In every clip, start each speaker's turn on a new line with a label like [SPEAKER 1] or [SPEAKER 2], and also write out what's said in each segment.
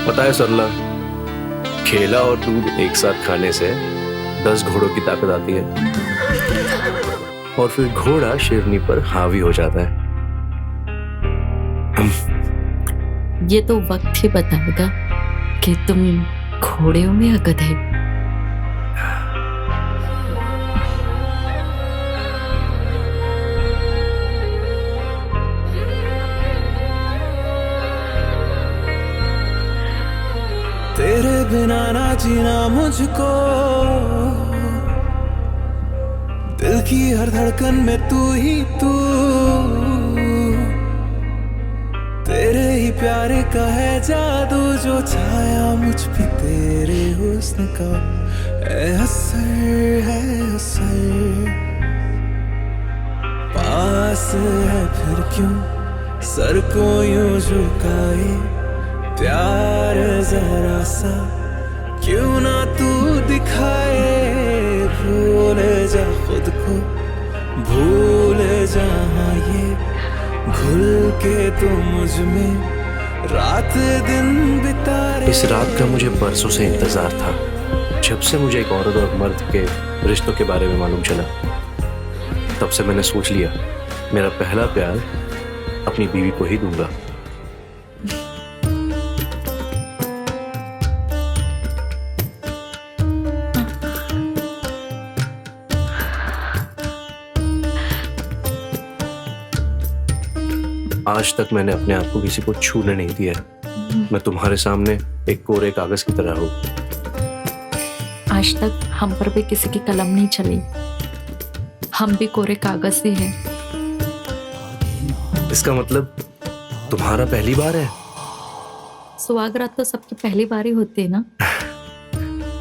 [SPEAKER 1] पता है सरला, केला और दूध एक साथ खाने से 10 घोड़ों की ताकत आती है और फिर घोड़ा शेरनी पर हावी हो जाता है।
[SPEAKER 2] ये तो वक्त ही बताएगा कि तुम घोड़े हो या गधे।
[SPEAKER 3] तेरे बिना ना जीना मुझको, दिल की हर धड़कन में तू ही तू, तेरे ही प्यारे का है जादू जो छाया मुझ पे तेरे हुस्न का है असर पास है फिर क्यों सर को यूं झुकाए, प्यार जरा सा क्यों ना तू दिखाए, भूल जा खुद को, भूल जहाँ ये घुल के तू मुझ में रात दिन बिता रे।
[SPEAKER 1] इस रात का मुझे बरसों से इंतजार था, जब से मुझे एक औरत और मर्द के रिश्तों के बारे में मालूम चला। तब से मैंने सोच लिया, मेरा पहला प्यार अपनी बीवी को ही दूंगा। आज तक मैंने अपने आप को किसी को छूने नहीं दिया। मैं तुम्हारे सामने एक कोरे कागज की तरह हूं।
[SPEAKER 2] आज तक हम पर भी किसी की कलम नहीं चली, हम भी कोरे कागज ही हैं।
[SPEAKER 1] इसका मतलब तुम्हारा पहली बार है?
[SPEAKER 2] सुहागरात तो सबकी पहली बार ही होती है ना।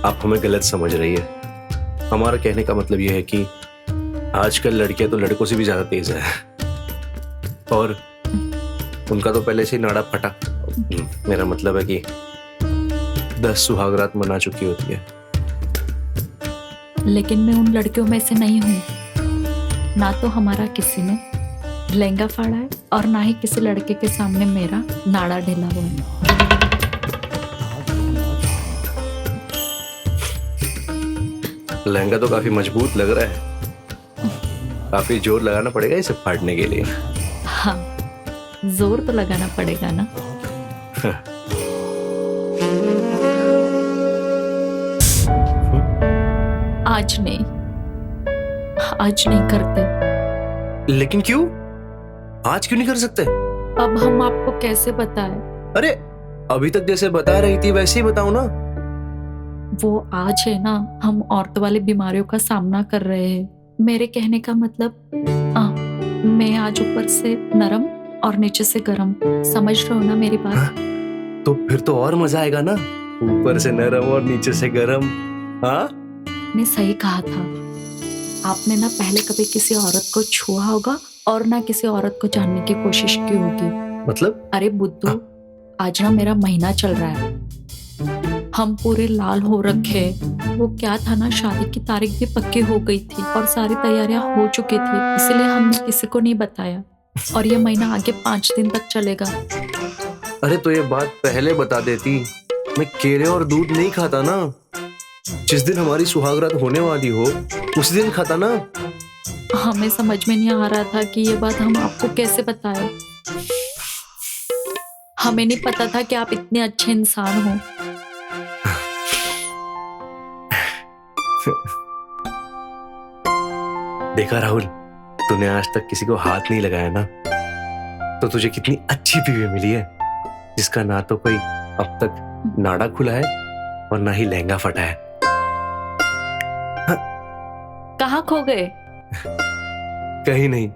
[SPEAKER 1] आप हमें गलत समझ रही है। हमारा कहने का मतलब यह है कि आजकल लड़कियां तो लड़कों से भी ज्यादा तेज है और उनका तो पहले से ही नाड़ा फटा। मेरा मतलब है कि 10 सुहागरात मना चुकी होती है।
[SPEAKER 2] लेकिन मैं उन लड़कियों में से नहीं हूँ। ना तो हमारा किसी ने लहंगा फाड़ा है और ना ही किसी लड़के के सामने मेरा नाड़ा ढिला हुआ है।
[SPEAKER 1] लहंगा तो काफी मजबूत लग रहा है, काफी जोर लगाना पड़ेगा इसे फाड़ने के लिए।
[SPEAKER 2] हाँ, जोर तो लगाना पड़ेगा ना। आज नहीं, आज नहीं करते।
[SPEAKER 1] लेकिन क्यों? आज क्यों नहीं कर सकते?
[SPEAKER 2] अब हम आपको कैसे बताएं?
[SPEAKER 1] अरे अभी तक जैसे बता रही थी वैसे ही बताओ ना।
[SPEAKER 2] वो आज है ना, हम औरतों वाली बीमारियों का सामना कर रहे हैं। मेरे कहने का मतलब मैं आज ऊपर से नरम और नीचे से गरम, समझ रहे हो ना मेरी बात?
[SPEAKER 1] हाँ? तो फिर तो और मजा आएगा ना, ऊपर से नरम और नीचे से गरम। हाँ,
[SPEAKER 2] ने सही कहा था। आपने ना पहले कभी किसी औरत को छुआ होगा और ना किसी औरत को जानने की कोशिश की होगी।
[SPEAKER 1] मतलब?
[SPEAKER 2] अरे बुद्धू, आज ना मेरा महीना चल रहा है, हम पूरे लाल हो रखे। वो क्या था ना, शादी की तारीख भी पक्की हो गई थी और सारी तैयारियां हो चुकी थी, इसलिए हमने किसी को नहीं बताया और ये महीना आगे 5 दिन तक चलेगा।
[SPEAKER 1] अरे तो ये बात पहले बता देती, मैं केले और दूध नहीं खाता ना। जिस दिन हमारी सुहागरात होने वाली हो उस दिन खाता ना।
[SPEAKER 2] हमें समझ में नहीं आ रहा था कि ये बात हम आपको कैसे बताएं। हमें नहीं पता था कि आप इतने अच्छे इंसान हो।
[SPEAKER 1] देखा राहुल, तूने आज तक किसी को हाथ नहीं लगाया ना, तो तुझे कितनी अच्छी बीवी मिली है, जिसका ना तो कोई अब तक नाड़ा खुला है और ना ही लहंगा फटा है।
[SPEAKER 2] कहाँ खो गए?
[SPEAKER 1] कहीं नहीं,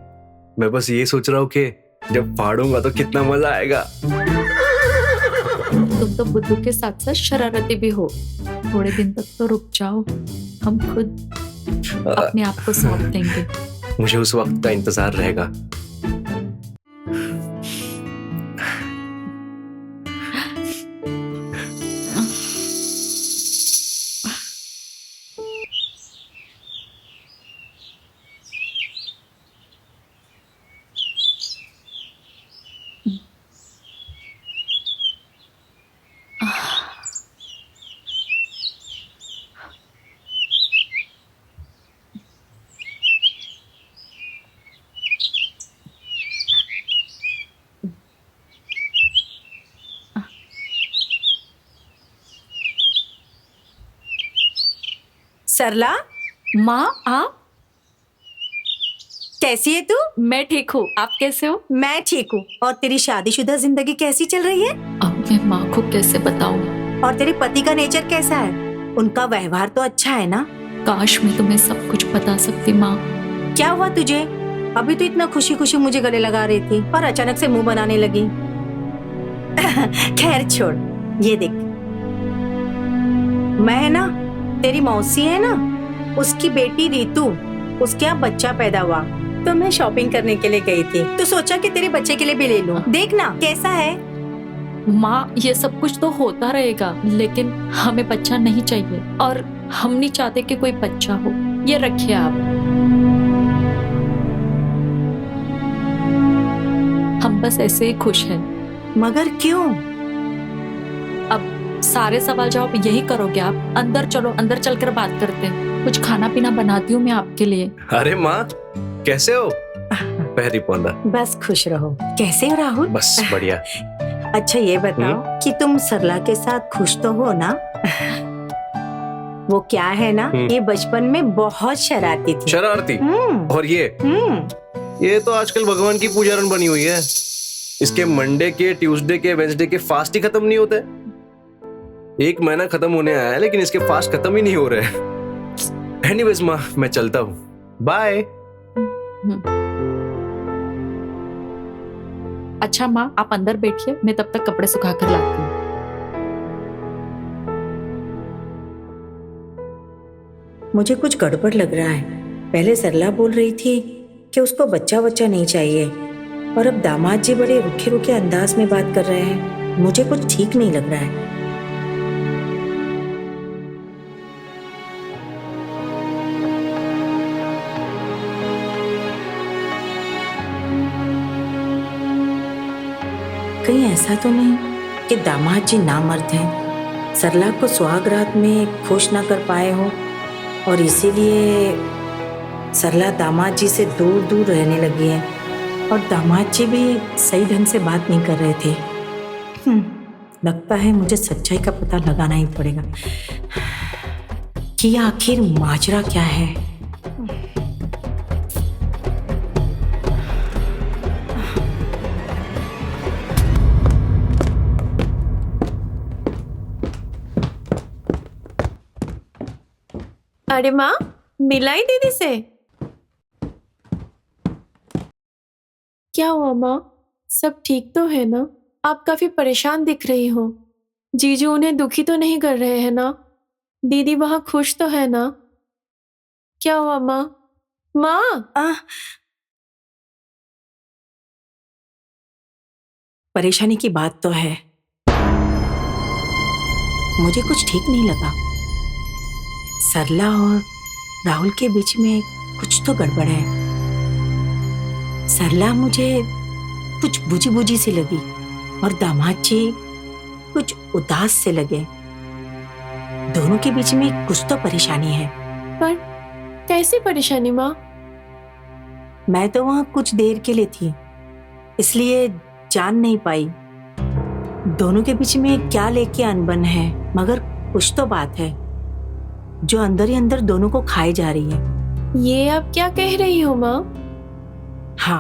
[SPEAKER 1] मैं बस ये सोच रहा हूँ कि जब फाड़ूंगा तो कितना मजा आएगा।
[SPEAKER 2] तुम तो बुद्धू के साथ साथ शरारती भी हो। थोड़े दिन तक तो रुक जाओ, हम खुद अपने आप को सौंप देंगे।
[SPEAKER 1] मुझे उस वक्त का इंतजार रहेगा।
[SPEAKER 4] सरला,
[SPEAKER 2] माँ आप?
[SPEAKER 4] कैसी है तू?
[SPEAKER 2] मैं ठीक हूँ, आप कैसे हो?
[SPEAKER 4] मैं ठीक हूँ। और तेरी शादीशुदा जिंदगी कैसी चल रही है?
[SPEAKER 2] अब मैं माँ को कैसे बताऊँ?
[SPEAKER 4] और तेरे पति का नेचर कैसा है? उनका व्यवहार तो अच्छा है ना?
[SPEAKER 2] काश मैं तुम्हें सब कुछ बता सकती माँ।
[SPEAKER 4] क्या हुआ तुझे? अभी तो इतना खुशी खुशी मुझे गले लगा रही थी और अचानक से मुंह बनाने लगी। खैर छोड़, ये देख, मैं ना, तेरी मौसी है ना, उसकी बेटी रीतू, उसके यहाँ बच्चा पैदा हुआ तो मैं शॉपिंग करने के लिए गई थी, तो सोचा कि तेरे बच्चे के लिए भी ले लूं। देखना कैसा है।
[SPEAKER 2] माँ ये सब कुछ तो होता रहेगा, लेकिन हमें बच्चा नहीं चाहिए और हम नहीं चाहते कि कोई बच्चा हो। ये रखिए आप। हम बस ऐसे ही खुश हैं।
[SPEAKER 4] मगर क्यों?
[SPEAKER 2] अब सारे सवाल जवाब यही करोगे आप? अंदर चलो, अंदर चलकर बात करते हैं। कुछ खाना पीना बनाती हूँ मैं आपके लिए।
[SPEAKER 1] अरे माँ, कैसे हो? पैरी पौंदा।
[SPEAKER 4] बस खुश रहो। कैसे हो राहुल?
[SPEAKER 1] बस बढ़िया।
[SPEAKER 4] अच्छा ये बताओ कि तुम सरला के साथ खुश तो हो ना? वो क्या है ना, ये बचपन में बहुत शरारती थी।
[SPEAKER 1] शरारती? और ये तो आजकल भगवान की पूजारन बनी हुई है। इसके मंडे के, ट्यूसडे के, वेंसडे के फास्ट ही खत्म नहीं होते। 1 महीना खत्म होने आया है लेकिन इसके फास्ट खत्म ही नहीं हो रहे। एनीवेज माँ, मैं चलता हूँ। बाय।
[SPEAKER 2] अच्छा माँ, आप अंदर बैठिए, मैं तब तक कपड़े सुखा कर लाती हूँ।
[SPEAKER 4] मुझे कुछ गड़बड़ लग रहा है। पहले सरला बोल रही थी कि उसको बच्चा नहीं चाहिए, और अब दामाद जी बड़े रुखे रुखे अंदाज में बात कर रहे हैं। मुझे कुछ ठीक नहीं लग रहा है। कहीं ऐसा तो नहीं कि दामाद जी नामर्द हैं, सरला को सुहागरात में खुश ना कर पाए हो और इसीलिए सरला दामाद जी से दूर दूर रहने लगी है, और दामाद जी भी सही ढंग से बात नहीं कर रहे थे। लगता है मुझे सच्चाई का पता लगाना ही पड़ेगा कि आखिर माजरा क्या है।
[SPEAKER 5] अरे माँ, मिलाई दीदी से? क्या हुआ माँ, सब ठीक तो है ना? आप काफी परेशान दिख रही हो। जीजू उन्हें दुखी तो नहीं कर रहे हैं ना? दीदी वहां खुश तो है ना? क्या हुआ माँ? माँ!
[SPEAKER 4] परेशानी की बात तो है। मुझे कुछ ठीक नहीं लगा। सरला और राहुल के बीच में कुछ तो गड़बड़ है। सरला मुझे कुछ बुझी बुझी सी लगी और दामाद जी कुछ उदास से लगे। दोनों के बीच में कुछ तो परेशानी है।
[SPEAKER 5] पर कैसी परेशानी माँ?
[SPEAKER 4] मैं तो वहां कुछ देर के लिए थी, इसलिए जान नहीं पाई दोनों के बीच में क्या लेके अनबन है, मगर कुछ तो बात है जो अंदर ही अंदर दोनों को खाई जा रही है।
[SPEAKER 5] ये आप क्या कह रही हो माँ?
[SPEAKER 4] हाँ,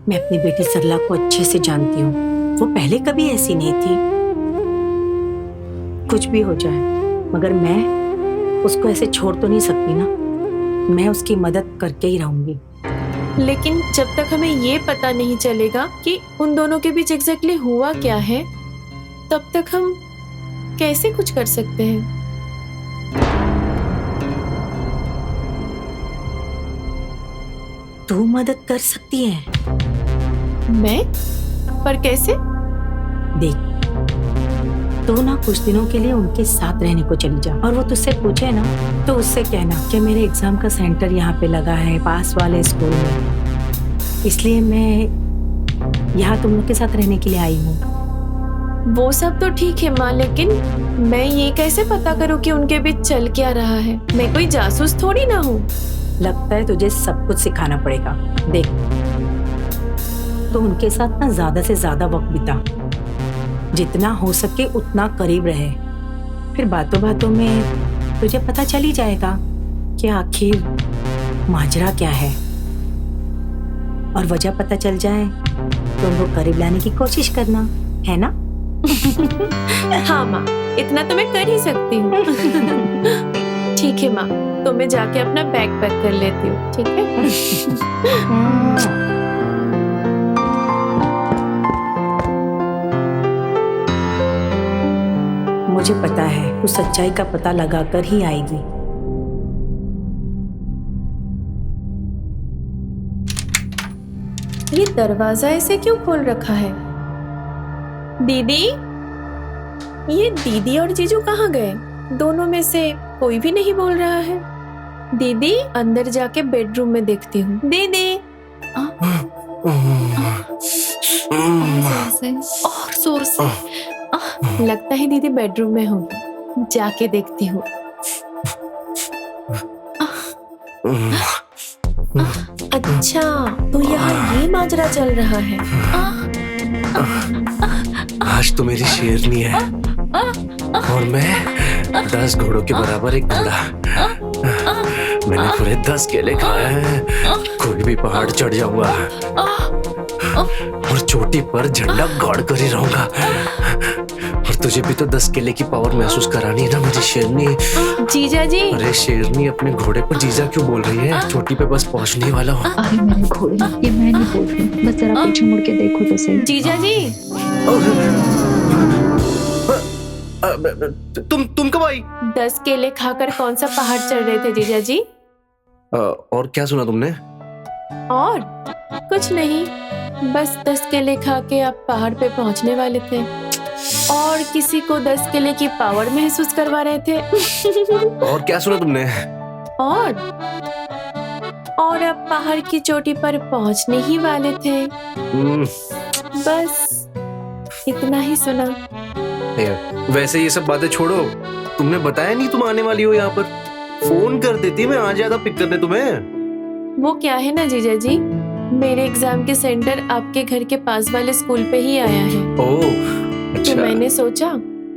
[SPEAKER 4] मैं अपनी बेटी सरला को अच्छे से जानती हूँ। वो पहले कभी ऐसी नहीं थी। कुछ भी हो जाए, मगर मैं उसको ऐसे छोड़ तो नहीं सकती ना। मैं उसकी मदद करके ही रहूंगी।
[SPEAKER 5] लेकिन जब तक हमें ये पता नहीं चलेगा कि उन दोनों के बीच एग्जैक्टली हुआ क्या है, तब तक हम कैसे कुछ कर सकते हैं?
[SPEAKER 4] तू मदद कर सकती है।
[SPEAKER 5] मैं? पर कैसे?
[SPEAKER 4] देख, तो ना कुछ दिनों के लिए उनके साथ रहने को चली जा, और वो तुझसे पूछे ना तो उससे कहना कि मेरे एग्जाम का सेंटर यहाँ पे लगा है पास वाले स्कूल में, इसलिए मैं यहाँ तुम लोग के साथ रहने के लिए आई हूँ।
[SPEAKER 5] वो सब तो ठीक है माँ, लेकिन मैं ये कैसे पता करूँ कि उनके बीच चल क्या रहा है? मैं कोई जासूस थोड़ी ना हूँ।
[SPEAKER 4] लगता है तुझे सब कुछ सिखाना पड़ेगा। देख, तो उनके साथ ना ज्यादा से ज्यादा वक्त बिता, जितना हो सके उतना करीब रहे। फिर बातों बातों में तुझे पता चल ही जाएगा कि आखिर माजरा क्या है, और वजह पता चल जाए तो उनको करीब लाने की कोशिश करना, है ना?
[SPEAKER 5] हाँ माँ, इतना तो मैं कर ही सकती हूँ। ठीक है माँ, तो मैं जाके अपना बैग पैक कर लेती हूँ, ठीक है?
[SPEAKER 4] मुझे पता है तू सच्चाई का पता लगाकर ही आएगी।
[SPEAKER 5] ये दरवाजा ऐसे क्यों खोल रखा है? दीदी, ये दीदी और जीजू कहाँ गए? दोनों में से कोई भी नहीं बोल रहा है। दीदी, अंदर जाके बेडरूम में देखती हूँ। दीदी,
[SPEAKER 2] और जोर से
[SPEAKER 5] लगता है दीदी बेडरूम में होगी, जाके देखती हूँ। अच्छा, तो यहाँ ये माजरा चल रहा है।
[SPEAKER 1] आज तो मेरी शेरनी है और मैं 10 घोड़ों के बराबर एक घोड़ा। मैंने पूरे 10 केले खाए हैं। कोई भी पहाड़ चढ़ जाऊंगा और चोटी पर झंडा गाड़ कर ही रहूंगा। और तुझे भी तो 10 केले की पावर महसूस करानी है ना मेरी शेरनी।
[SPEAKER 5] जीजा जी।
[SPEAKER 1] अरे शेरनी, अपने घोड़े पर जीजा क्यों बोल रही है? चोटी पे बस पहुंचने वाला हूँ।
[SPEAKER 2] अरे मेरे घोड़े, ये मैं नहीं बोल रही, बस जरा पीछे मुड़ के देखो तो सही।
[SPEAKER 5] जीजा जी,
[SPEAKER 1] तुम कब आई?
[SPEAKER 5] 10 केले खाकर कौन सा पहाड़ चढ़ रहे थे जीजा जी?
[SPEAKER 1] और क्या सुना तुमने?
[SPEAKER 5] और कुछ नहीं, बस 10 केले खा के आप पहाड़ पे पहुंचने वाले थे और किसी को 10 केले की पावर महसूस करवा रहे थे।
[SPEAKER 1] और क्या सुना तुमने?
[SPEAKER 5] और अब पहाड़ की चोटी पर पहुंचने ही वाले थे। बस इतना ही सुना।
[SPEAKER 1] वैसे ये सब बातें छोड़ो, तुमने बताया नहीं तुम आने वाली हो यहाँ पर। फोन कर देती, मैं आ जाता पिक करने तुम्हें।
[SPEAKER 5] वो क्या है ना जीजा जी, मेरे एग्जाम के सेंटर आपके घर के पास वाले स्कूल पे ही आया है।
[SPEAKER 1] ओह,
[SPEAKER 5] तो
[SPEAKER 1] अच्छा।
[SPEAKER 5] मैंने सोचा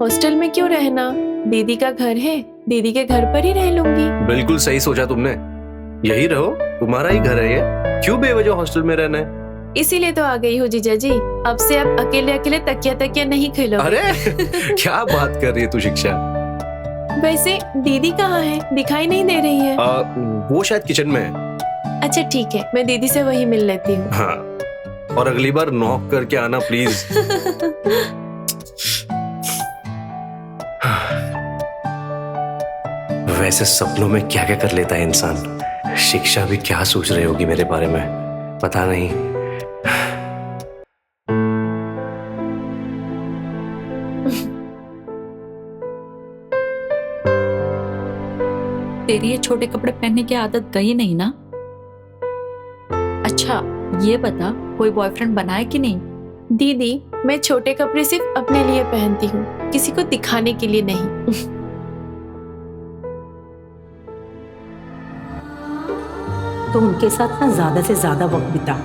[SPEAKER 5] हॉस्टल में क्यों रहना, दीदी का घर है, दीदी के घर पर ही रह लूंगी।
[SPEAKER 1] बिल्कुल सही सोचा तुमने, यही रहो, तुम्हारा ही घर है ये, क्यों बेवजह हॉस्टल में रहना है?
[SPEAKER 5] इसीलिए तो आ गई हूँ जीजा जी। अब से आप अकेले अकेले तकिया तकिया नहीं खेलो।
[SPEAKER 1] अरे क्या बात कर रही है तू शिक्षा?
[SPEAKER 5] वैसे दीदी कहाँ है, दिखाई नहीं दे रही है।
[SPEAKER 1] वो शायद किचन में है।
[SPEAKER 5] अच्छा ठीक है, मैं दीदी से वही मिल लेती हूँ।
[SPEAKER 1] हाँ, और अगली बार नॉक करके आना प्लीज। वैसे सपनों में क्या क्या कर लेता है इंसान। शिक्षा भी क्या सोच रही होगी मेरे बारे में, पता नहीं।
[SPEAKER 2] तेरी ये छोटे कपड़े पहनने की आदत गई नहीं ना? अच्छा ये बता, कोई बॉयफ्रेंड बना है कि नहीं?
[SPEAKER 5] दीदी, मैं छोटे कपड़े सिर्फ अपने लिए पहनती हूँ, किसी को दिखाने के लिए नहीं।
[SPEAKER 4] तो उनके साथ ना ज्यादा से ज्यादा वक्त बिता,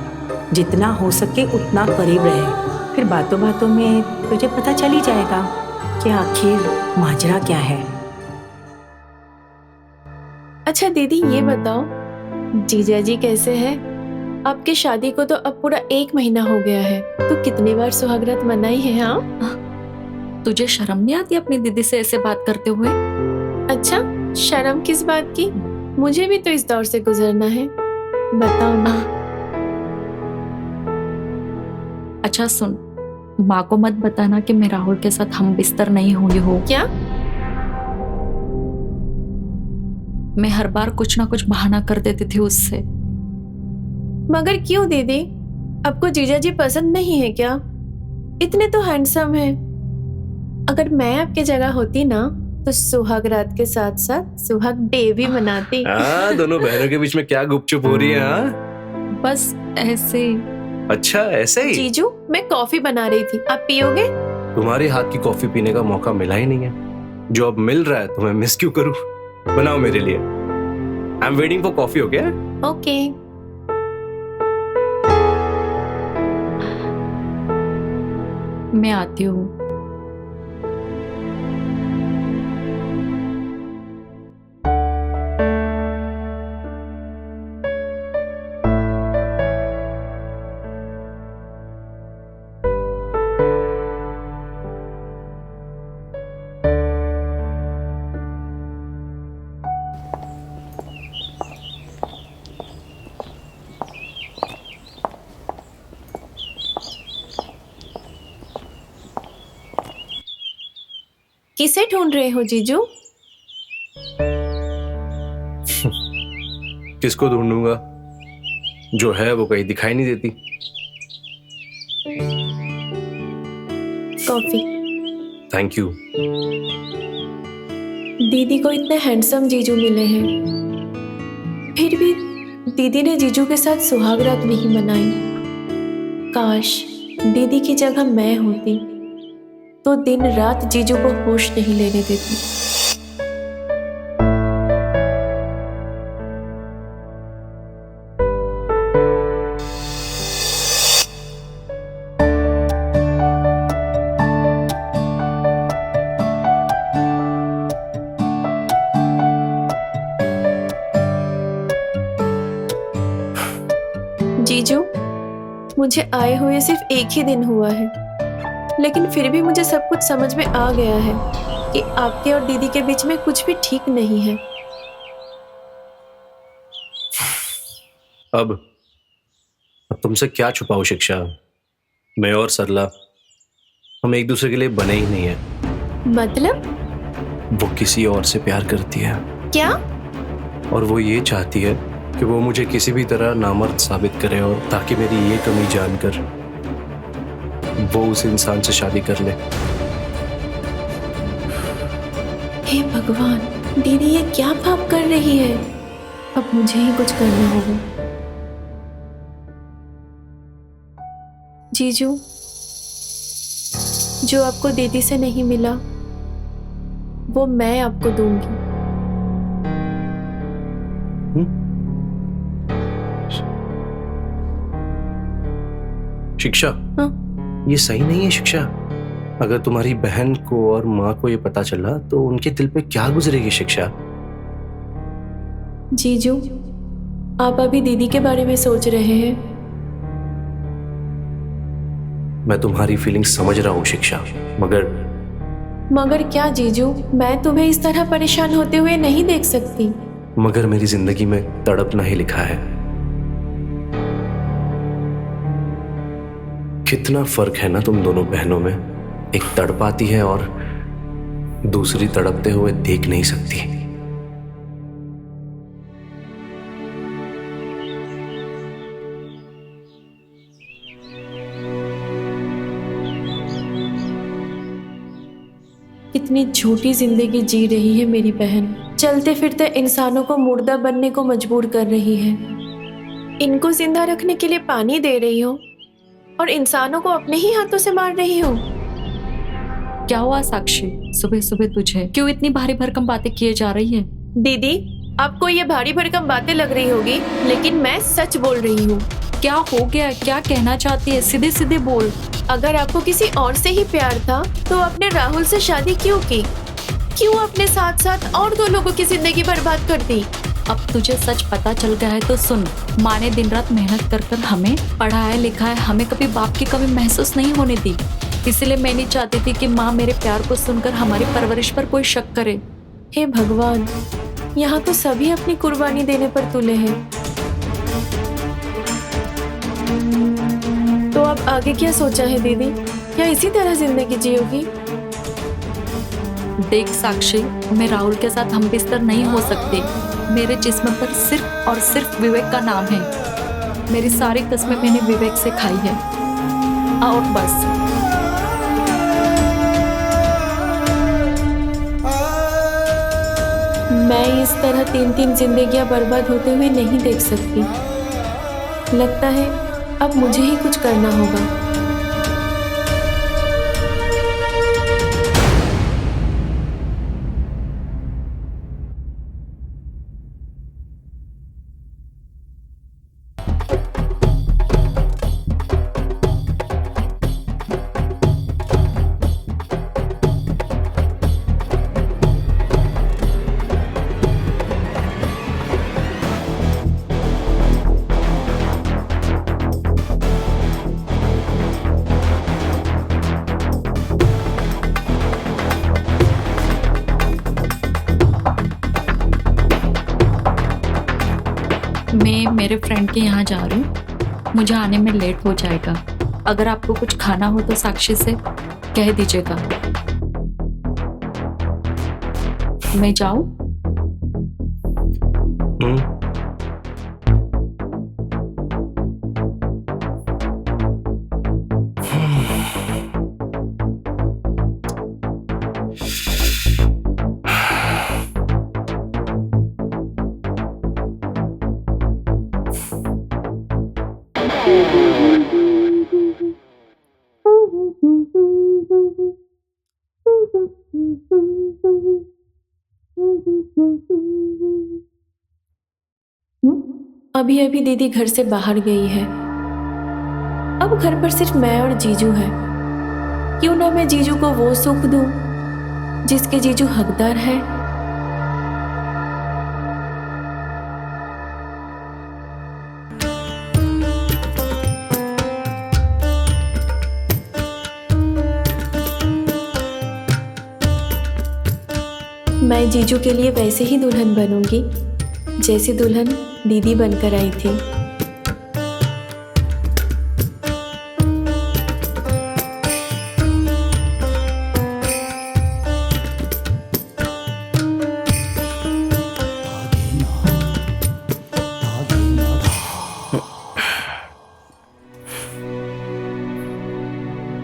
[SPEAKER 4] जितना हो सके उतना करीब रहे, फिर बातों बातों में तुझे पता चल ही जाएगा कि आखिर माजरा क्या है।
[SPEAKER 5] अच्छा दीदी ये बताओ, जीजा जी कैसे हैं? आपके शादी को तो अब पूरा 1 महीना हो गया है, तो कितनी बार सुहागरात मनाई है? हाँ,
[SPEAKER 2] तुझे शर्म नहीं आती अपनी दीदी से ऐसे बात करते हुए?
[SPEAKER 5] अच्छा शर्म किस बात की? मुझे भी तो इस दौर से गुजरना है, बताओ ना।
[SPEAKER 2] अच्छा सुन, माँ को मत बताना कि मैं राहुल के साथ हम बिस्तर नहीं हुई हो।
[SPEAKER 5] क्या?
[SPEAKER 2] मैं हर बार कुछ ना कुछ बहाना कर देती थी उससे।
[SPEAKER 5] मगर क्यों दीदी, आपको जीजा जी पसंद नहीं है क्या? इतने तो हैंडसम है। अगर मैं आपके जगह होती ना तो सुहाग रात के साथ साथ सुहाग डे भी मनाती।
[SPEAKER 1] दोनों बहनों के बीच में क्या गुपचुप हो रही है?
[SPEAKER 2] बस ऐसे।
[SPEAKER 1] अच्छा ऐसे ही?
[SPEAKER 5] जीजू, मैं कॉफी बना रही थी, आप पियोगे?
[SPEAKER 1] तुम्हारे हाथ की कॉफी पीने का मौका मिला ही नहीं है, जो अब मिल रहा है तो मैं मिस क्यों करूं? बनाओ मेरे लिए। I am waiting for coffee. Okay
[SPEAKER 5] okay.
[SPEAKER 2] मैं आती हूँ।
[SPEAKER 5] किसे ढूंढ रहे हो जीजू?
[SPEAKER 1] किसको ढूंढूंगा? जो है वो कहीं दिखाई नहीं देती।
[SPEAKER 5] कॉफी।
[SPEAKER 1] Thank you.
[SPEAKER 5] दीदी को इतने हैंडसम जीजू मिले हैं, फिर भी दीदी ने जीजू के साथ सुहाग रात नहीं मनाई। काश दीदी की जगह मैं होती तो दिन रात जीजू को होश नहीं लेने देती। जीजू, मुझे आए हुए सिर्फ एक ही दिन हुआ है, लेकिन फिर भी मुझे सब कुछ समझ में आ गया है कि आपके और दीदी के बीच में कुछ भी ठीक नहीं है।
[SPEAKER 1] अब तुमसे क्या छुपाऊं शिक्षा? मैं और सरला हम एक दूसरे के लिए बने ही नहीं है।
[SPEAKER 5] मतलब?
[SPEAKER 1] वो किसी और से प्यार करती है।
[SPEAKER 5] क्या?
[SPEAKER 1] और वो ये चाहती है कि वो मुझे किसी भी तरह नामर्द साबित करे, और ताकि मेरी ये कमी जानकर वो उस इंसान से शादी कर ले।
[SPEAKER 5] हे भगवान, दीदी ये क्या पाप कर रही है? अब मुझे ही कुछ करना होगा। जीजू, जो आपको दीदी से नहीं मिला वो मैं आपको दूंगी।
[SPEAKER 1] शिक्षा,
[SPEAKER 5] हाँ?
[SPEAKER 1] ये सही नहीं है शिक्षा। अगर तुम्हारी बहन को और माँ को ये पता चला तो उनके दिल पे क्या गुजरेगी शिक्षा?
[SPEAKER 5] जीजू, आप अभी दीदी के बारे में सोच रहे हैं।
[SPEAKER 1] मैं तुम्हारी फीलिंग्स समझ रहा हूँ शिक्षा, मगर
[SPEAKER 5] क्या जीजू? मैं तुम्हें इस तरह परेशान होते हुए नहीं देख सकती।
[SPEAKER 1] मगर मेरी जिंदगी में तड़पना ही लिखा है। कितना फर्क है ना तुम दोनों बहनों में। एक तड़पाती है और दूसरी तड़पते हुए देख नहीं सकती।
[SPEAKER 5] कितनी झूठी जिंदगी जी रही है मेरी बहन। चलते फिरते इंसानों को मुर्दा बनने को मजबूर कर रही है। इनको जिंदा रखने के लिए पानी दे रही हो और इंसानों को अपने ही हाथों से मार रही हो।
[SPEAKER 2] क्या हुआ साक्षी? सुबह सुबह तुझे क्यों इतनी भारी भरकम बातें किए जा रही है?
[SPEAKER 5] दीदी, आपको ये भारी भरकम बातें लग रही होगी, लेकिन मैं सच बोल रही हूँ।
[SPEAKER 2] क्या हो गया? क्या कहना चाहती है? सीधे सीधे बोल।
[SPEAKER 5] अगर आपको किसी और से ही प्यार था तो आपने राहुल से शादी क्यों की? क्यों अपने साथ साथ और दो लोगों की जिंदगी बर्बाद कर दी?
[SPEAKER 2] अब तुझे सच पता चल गया है तो सुन। माँ ने दिन रात मेहनत कर कर हमें पढ़ाया लिखाया, हमें कभी बाप की कमी महसूस नहीं होने दी। इसलिए मैं नहीं चाहती थी कि माँ मेरे प्यार को सुनकर हमारी परवरिश पर कोई शक करे।
[SPEAKER 5] हे भगवान, यहाँ तो सभी अपनी कुर्बानी देने पर तुले हैं। तो अब आगे क्या सोचा है दीदी? क्या इसी तरह जिंदगी जियोगी?
[SPEAKER 2] देख साक्षी, मैं राहुल के साथ हम बिस्तर नहीं हो सकती। मेरे जिस्म पर सिर्फ और सिर्फ विवेक का नाम है। मेरी सारी कस्में मैंने विवेक से खाई है, और बस।
[SPEAKER 5] मैं इस तरह 3-3 जिंदगियां बर्बाद होते हुए नहीं देख सकती। लगता है अब मुझे ही कुछ करना होगा।
[SPEAKER 2] मैं मेरे फ्रेंड के यहाँ जा रही हूँ, मुझे आने में लेट हो जाएगा। अगर आपको कुछ खाना हो तो साक्षी से कह दीजिएगा। मैं जाऊं?
[SPEAKER 1] हम्म।
[SPEAKER 5] अभी अभी दीदी घर से बाहर गई है। अब घर पर सिर्फ मैं और जीजू है। क्यों ना मैं जीजू को वो सुख दूं जिसके जीजू हकदार है। मैं जीजू के लिए वैसे ही दुल्हन बनूंगी जैसी दुल्हन दीदी बनकर आई थी।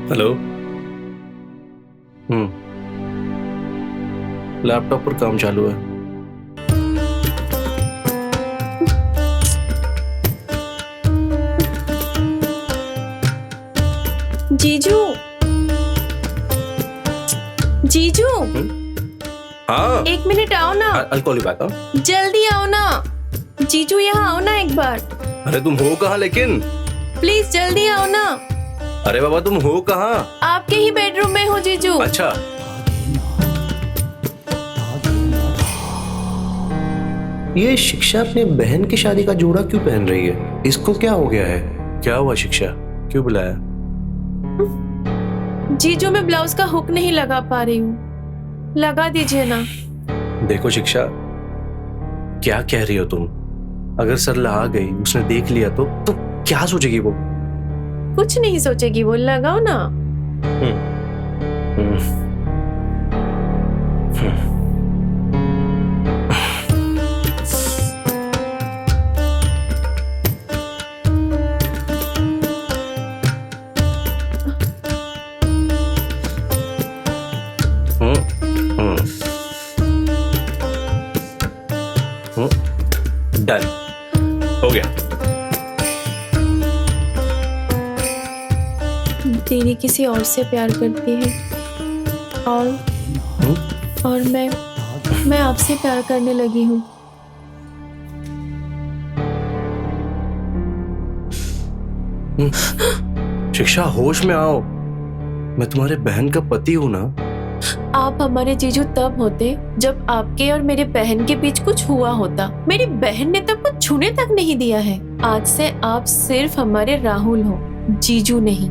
[SPEAKER 1] हेलो। लैपटॉप पर काम चालू है।
[SPEAKER 5] जीजू, जीजू,
[SPEAKER 1] हाँ,
[SPEAKER 5] 1 मिनट आओ ना।
[SPEAKER 1] I'll call you back, हाँ?
[SPEAKER 5] जल्दी आओ ना। जीजू यहाँ आओ ना एक बार।
[SPEAKER 1] अरे तुम हो कहाँ लेकिन?
[SPEAKER 5] प्लीज जल्दी आओ ना।
[SPEAKER 1] अरे बाबा तुम हो कहाँ?
[SPEAKER 5] आपके ही बेडरूम में हूँ जीजू।
[SPEAKER 1] अच्छा। ये शिक्षा अपने बहन की शादी का जोड़ा क्यों पहन रही है? इसको क्या हो गया है? क्या हुआ शिक्षा? क्यों बुलाया?
[SPEAKER 5] जीजू मैं ब्लाउज का हुक नहीं लगा पा रही हूँ, लगा दीजिए ना।
[SPEAKER 1] देखो शिक्षा, क्या कह रही हो तुम? अगर सरला आ गई, उसने देख लिया तो क्या सोचेगी वो?
[SPEAKER 5] कुछ नहीं सोचेगी वो, लगाओ ना।
[SPEAKER 1] डन, हो गया।
[SPEAKER 5] दीदी किसी और से प्यार करती है और मैं आपसे प्यार करने लगी हूँ।
[SPEAKER 1] शिक्षा होश में आओ, मैं तुम्हारे बहन का पति हूं ना।
[SPEAKER 5] आप हमारे जीजू तब होते जब आपके और मेरे बहन के बीच कुछ हुआ होता। मेरी बहन ने तब कुछ छूने तक नहीं दिया है। आज से आप सिर्फ हमारे राहुल हो, जीजू नहीं।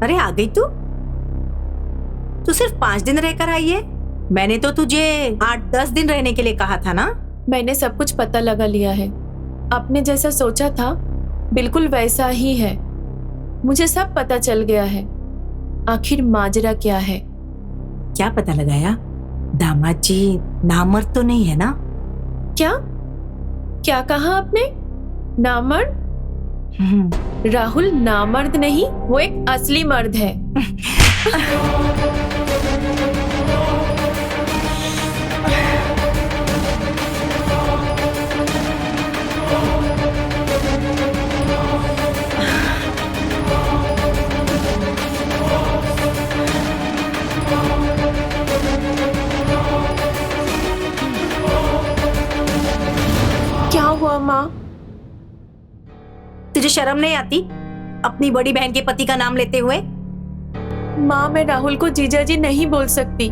[SPEAKER 4] अरे आ गई तू सिर्फ 5 दिन रहकर आई है। मैंने तो तुझे 8-10 दिन रहने के लिए कहा था ना।
[SPEAKER 5] मैंने सब कुछ पता लगा लिया है। आपने जैसा सोचा था बिल्कुल वैसा ही है। मुझे सब पता चल गया है। आखिर माजरा क्या है?
[SPEAKER 4] क्या पता लगाया? दामाद जी नामर्द तो नहीं है ना?
[SPEAKER 5] क्या क्या कहा आपने? नामर्द? राहुल नामर्द नहीं, वो एक असली मर्द है। माँ?
[SPEAKER 4] तुझे शर्म नहीं आती अपनी बड़ी बहन के पति का नाम लेते हुए?
[SPEAKER 5] माँ, मैं राहुल को जीजा जी नहीं बोल सकती,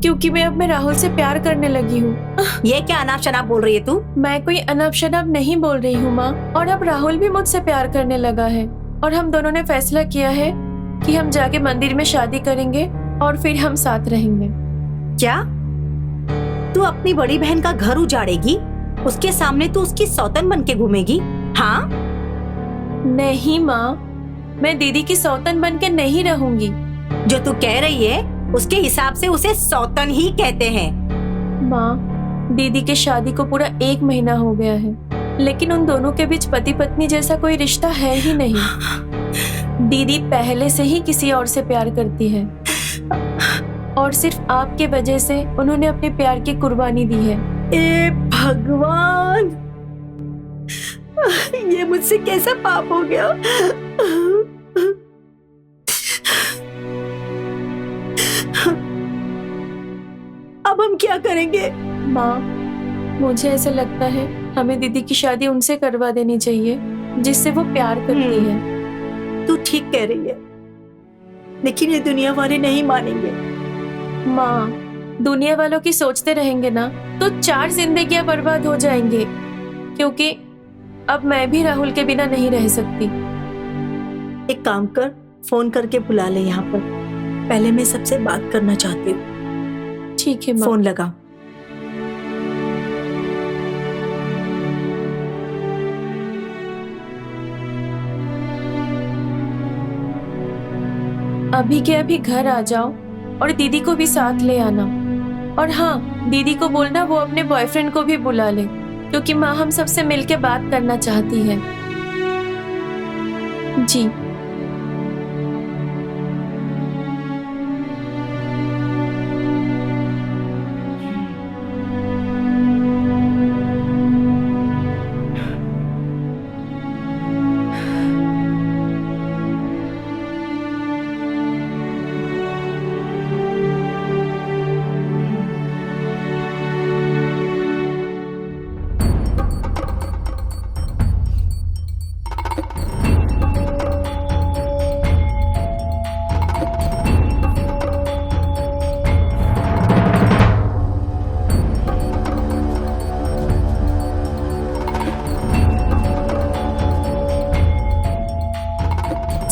[SPEAKER 5] क्योंकि मैं राहुल से प्यार करने लगी हूँ।
[SPEAKER 4] ये क्या अनाप शनाप बोल रही है तू?
[SPEAKER 5] मैं कोई अनाप शनाप नहीं बोल रही हूँ माँ, और अब राहुल भी मुझसे प्यार करने लगा है, और हम दोनों ने फैसला किया है कि हम जाके मंदिर में शादी करेंगे और फिर हम साथ रहेंगे।
[SPEAKER 4] क्या तू अपनी बड़ी बहन का घर उजाड़ेगी? उसके सामने तू उसकी सौतन बन के घूमेगी? हाँ?
[SPEAKER 5] नहीं माँ, मैं दीदी की सौतन बन के नहीं रहूंगी।
[SPEAKER 4] जो तू कह रही है उसके हिसाब से उसे सौतन ही कहते हैं।
[SPEAKER 5] माँ, दीदी के शादी को पूरा 1 महीना हो गया है, लेकिन उन दोनों के बीच पति पत्नी जैसा कोई रिश्ता है ही नहीं। दीदी पहले से ही किसी और से प्यार करती है, और सिर्फ आपके वजह से उन्होंने अपने प्यार की कुर्बानी दी है।
[SPEAKER 4] ए भगवान, ये मुझसे कैसा पाप हो गया? अब हम क्या करेंगे?
[SPEAKER 5] माँ, मुझे ऐसा लगता है हमें दीदी की शादी उनसे करवा देनी चाहिए जिससे वो प्यार करती है।
[SPEAKER 4] तू ठीक कह रही है, लेकिन ये दुनिया वाले नहीं मानेंगे।
[SPEAKER 5] माँ, दुनिया वालों की सोचते रहेंगे ना तो 4 जिंदगियां बर्बाद हो जाएंगे, क्योंकि अब मैं भी राहुल के बिना नहीं रह सकती।
[SPEAKER 4] एक काम कर, फोन करके बुला ले यहाँ पर। पहले मैं सबसे बात करना चाहती हूँ।
[SPEAKER 5] ठीक है माँ।
[SPEAKER 4] फोन लगा।
[SPEAKER 5] अभी के अभी घर आ जाओ और दीदी को भी साथ ले आना। और हाँ, दीदी को बोलना वो अपने बॉयफ्रेंड को भी बुला ले, क्योंकि माँ हम सबसे मिलके बात करना चाहती है। जी।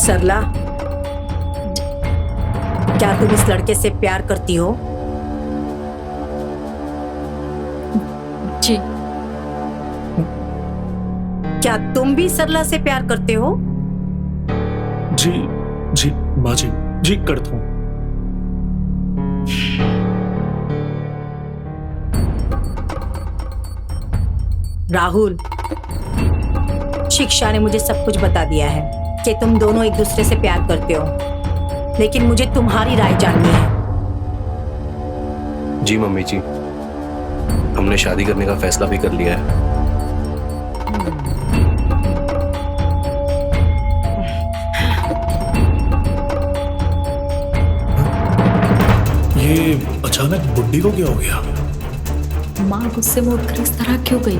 [SPEAKER 4] सरला, क्या तुम इस लड़के से प्यार करती हो?
[SPEAKER 2] जी।
[SPEAKER 4] क्या तुम भी सरला से प्यार करते हो?
[SPEAKER 6] जी जी माँ जी, जी करता हूँ।
[SPEAKER 4] राहुल, शिक्षा ने मुझे सब कुछ बता दिया है कि तुम दोनों एक दूसरे से प्यार करते हो, लेकिन मुझे तुम्हारी राय जाननी है।
[SPEAKER 1] जी मम्मी जी, हमने शादी करने का फैसला भी कर लिया है।
[SPEAKER 6] ये अचानक बुड्ढी को क्या हो गया?
[SPEAKER 2] माँ गुस्से में उठकर इस तरह क्यों गई?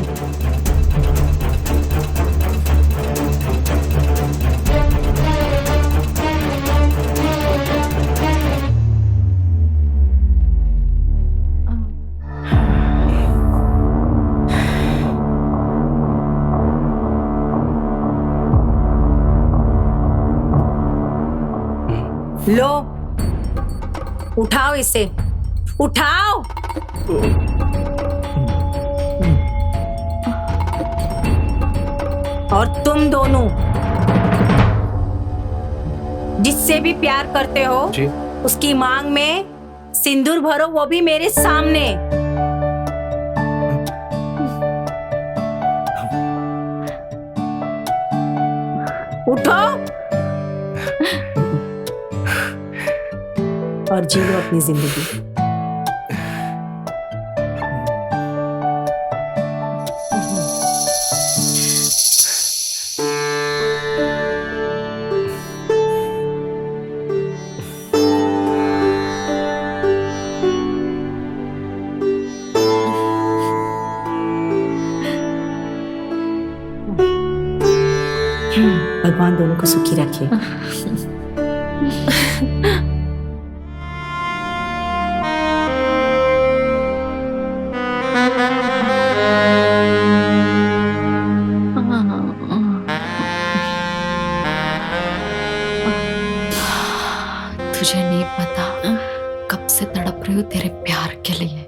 [SPEAKER 4] लो, उठाओ इसे, उठाओ। और तुम दोनों जिससे भी प्यार करते हो
[SPEAKER 1] जी।
[SPEAKER 4] उसकी मांग में सिंदूर भरो, वो भी मेरे सामने। उठो और जी लो अपनी जिंदगी। दोनों को सुखी रखे।
[SPEAKER 2] तुझे नहीं पता कब से तड़प रही हूँ तेरे प्यार के लिए।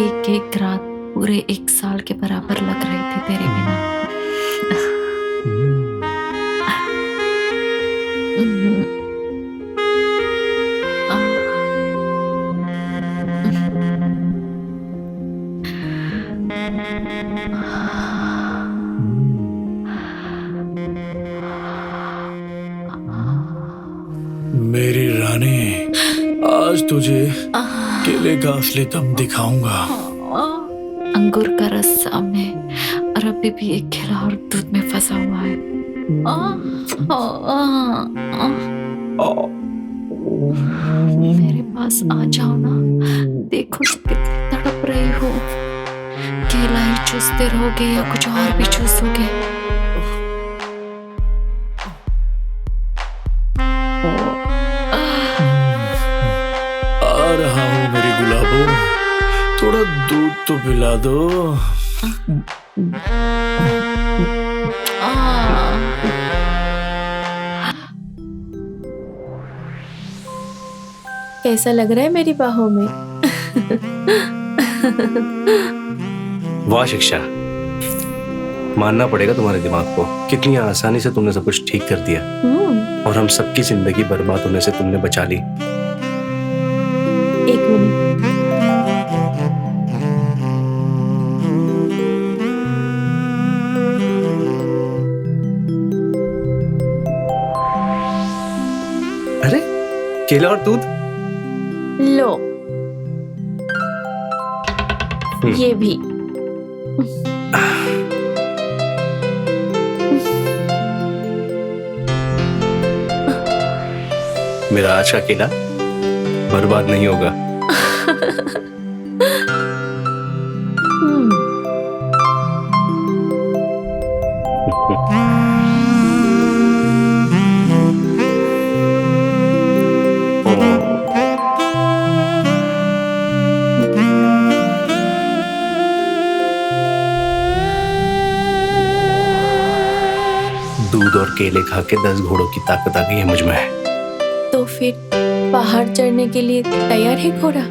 [SPEAKER 2] एक एक रात पूरे 1 साल के बराबर लग रही थी तेरे बिना।
[SPEAKER 6] मेरी रानी, आज तुझे केले का असली दम दिखाऊंगा।
[SPEAKER 2] अंगूर का रस सामने और अभी भी एक केला और दूध में फंसा हुआ है। मेरे पास आ जाओ ना, देखो तो कितनी तड़प रही हो। केला ही चूसते रहोगे या कुछ और भी चूसोगे?
[SPEAKER 6] आ रहा हूँ मेरी गुलाबो, थोड़ा दूध तो पिला दो।
[SPEAKER 5] कैसा लग रहा है मेरी बाहों में?
[SPEAKER 1] वाह शिक्षा, मानना पड़ेगा तुम्हारे दिमाग को, कितनी आसानी से तुमने सब कुछ ठीक कर दिया और हम सबकी जिंदगी बर्बाद होने से तुमने बचा ली।
[SPEAKER 5] 1 मिनट।
[SPEAKER 1] अरे केला और दूध,
[SPEAKER 5] लो ये भी।
[SPEAKER 1] मेरा आज का केला बर्बाद नहीं होगा। दूध और केले खा के 10 घोड़ों की ताकत आ गई है मुझ में।
[SPEAKER 5] तो फिर पहाड़ चढ़ने के लिए तैयार है घोड़ा?